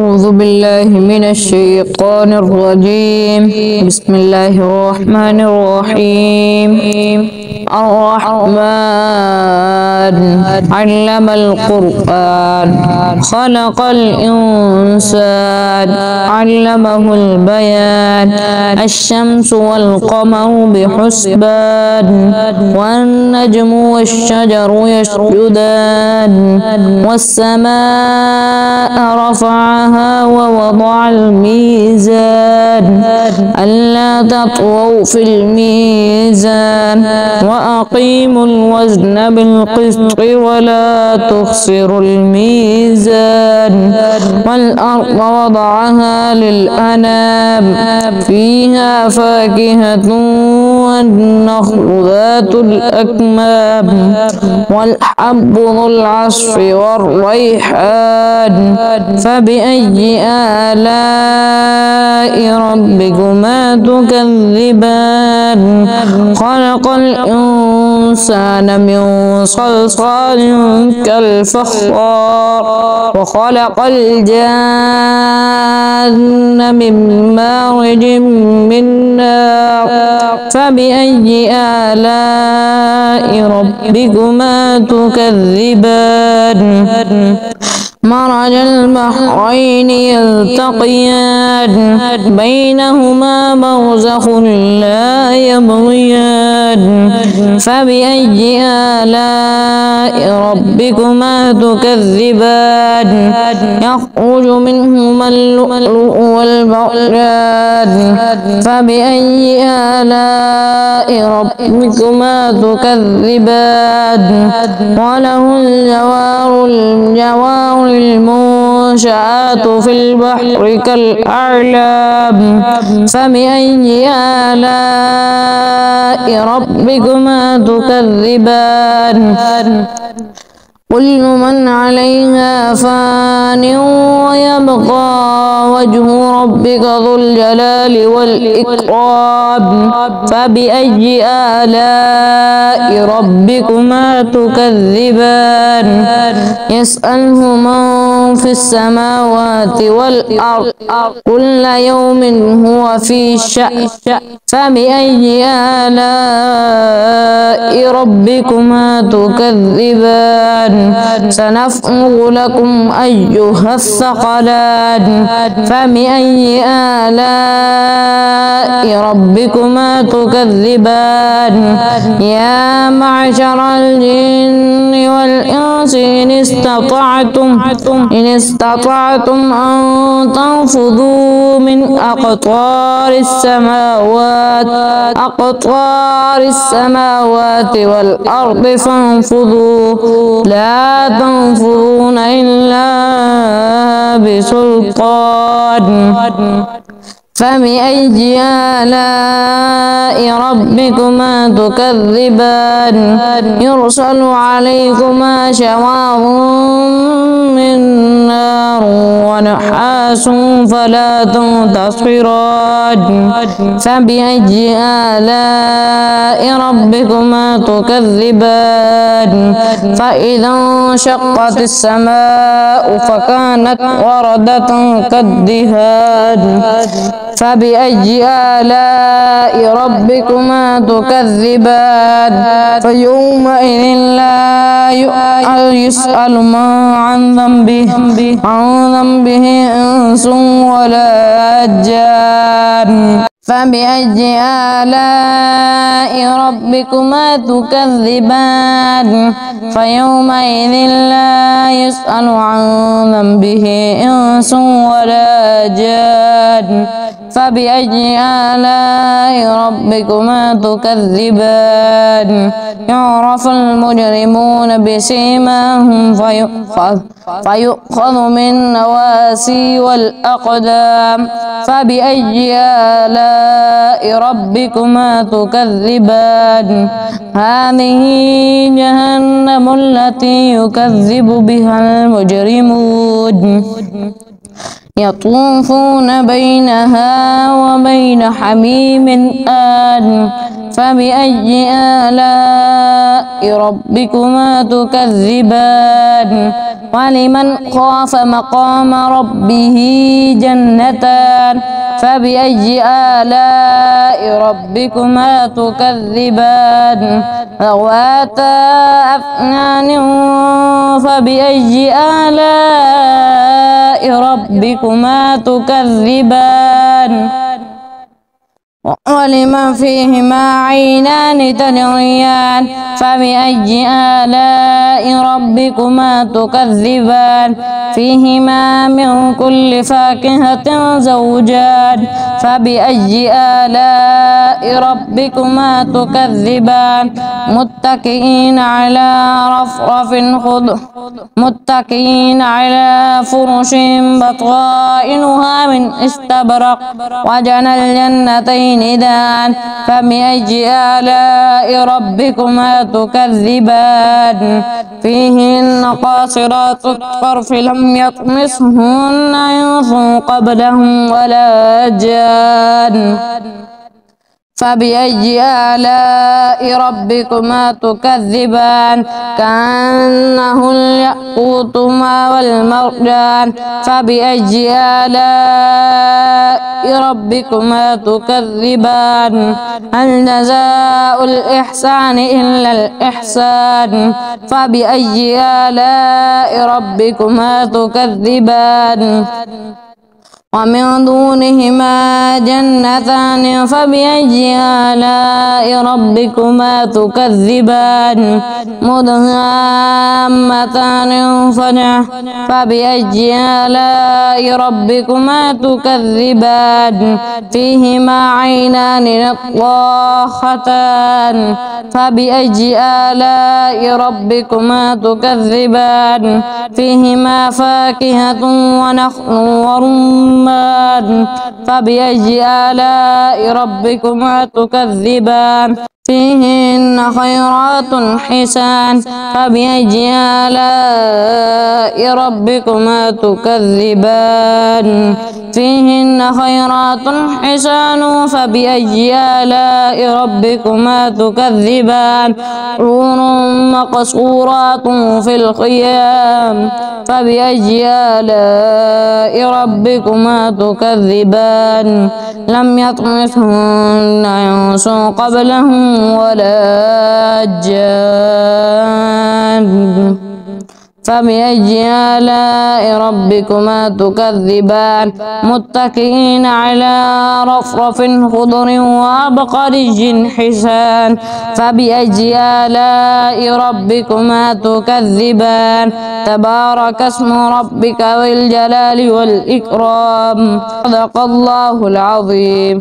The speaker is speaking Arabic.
أعوذ بالله من الشيطان الرجيم. بسم الله الرحمن الرحيم. الرحمن علم القرآن خلق الإنسان علمه البيان. الشمس والقمر بحسبان والنجم والشجر يسجدان والسماء رفعها ووضع الميزان ألا تطغوا في الميزان وأقيموا الوزن بالقسط ولا تخسروا الميزان والأرض وضعها للأنام فيها فاكهة والنخل ذات الأكمام والحب ذو العصف والريحان فبأي آلاء ربكما تكذبان خلق الإنسان من صلصال كالفخار وخلق الجان من مارج من نار فبأي آلاء ربكما تكذبان مرج البحرين يلتقيان بينهما برزخ لا يبغيان فبأي آلاء ربكما تكذبان يخرج منهما اللؤلؤ والمرجان فبأي آلاء ربكما تكذبان وله الجوار المنشآت في البحر كالأعلام فبأي آلاء ربكما تكذبان كل من عليها فان ويبقى وجه ربك ذو الجلال والإكرام فبأي آلاء ربكما تكذبان يسأله من في السماوات والأرض كل يوم هو في شأن فبأي آلاء ربكما تكذبان سنفرغ لكم أيها الثقلان فبأي آلاء ربكما تكذبان يا معشر الجن والإنس إن استطعتم أن تنفذوا من أقطار السماوات والأرض فانفذوا لا تنفذون إلا بسلطان فبأي آلاء ربكما تكذبان يرسل عليكما شواظ من نار ونحاس فلا تنتصران فبأي آلاء ربكما تكذبان فإذا انشقت السماء فكانت وردة كالدهان فبأي آلاء ربكما تكذبان فيومئذ لا يسأل من عن ذنبه إنس ولا جان فبأي آلاء ربكما تكذبان فيومئذ لا يسأل عن ذنبه إنس ولا جان فبأي آلاء ربكما تكذبان يعرف المجرمون بسيماهم فيؤخذ من نواسي والأقدام فبأي آلاء ربكما تكذبان هذه جهنم التي يكذب بها المجرمون يطوفون بينها وبين حميم آن فبأي آلاء ربكما تكذبان ولمن خاف مقام ربه جنتان فبأي آلاء ربكما تكذبان ذواتا أفنان فبأي آلاء ربكما تكذبان ولمن فيهما عينان تجريان فبأي آلاء ربكما تكذبان فيهما من كل فاكهة زوجان فبأي آلاء ربكما تكذبان متكئين على فرش بطائنها من استبرق وجنى الجنتين دان فبأي آلاء ربكما تكذبان فيهن قاصرات الطرف لم يطمثهن إنس قبلهم ولا جان فبأي آلاء ربكما تكذبان كأنه الياقوت والمرجان فبأي آلاء ربكما تكذبان هل جزاء الإحسان إلا الإحسان فبأي آلاء ربكما تكذبان ومن دونهما جنتان فبأي آلاء ربكما تكذبان مدهامتان فبأي آلاء ربكما تكذبان فيهما عينان نضاختان فبأي آلاء ربكما تكذبان فيهما فاكهة ونخل ورمان فبأي آلاء ربكما تكذبان فيهن خيرات حسان فبأي آلاء ربكما تكذبان فيهن خيرات حسان فبأي آلاء ربكما تكذبان حور مقصورات في الخيام فبأي آلاء ربكما تكذبان لم يطمثهن إنس قبلهم ولا جان فبأي آلاء ربكما تكذبان متكئين على رفرف خضر وعبقري حسان فبأي آلاء ربكما تكذبان تبارك اسم ربك ذو الجلال والإكرام صدق الله العظيم.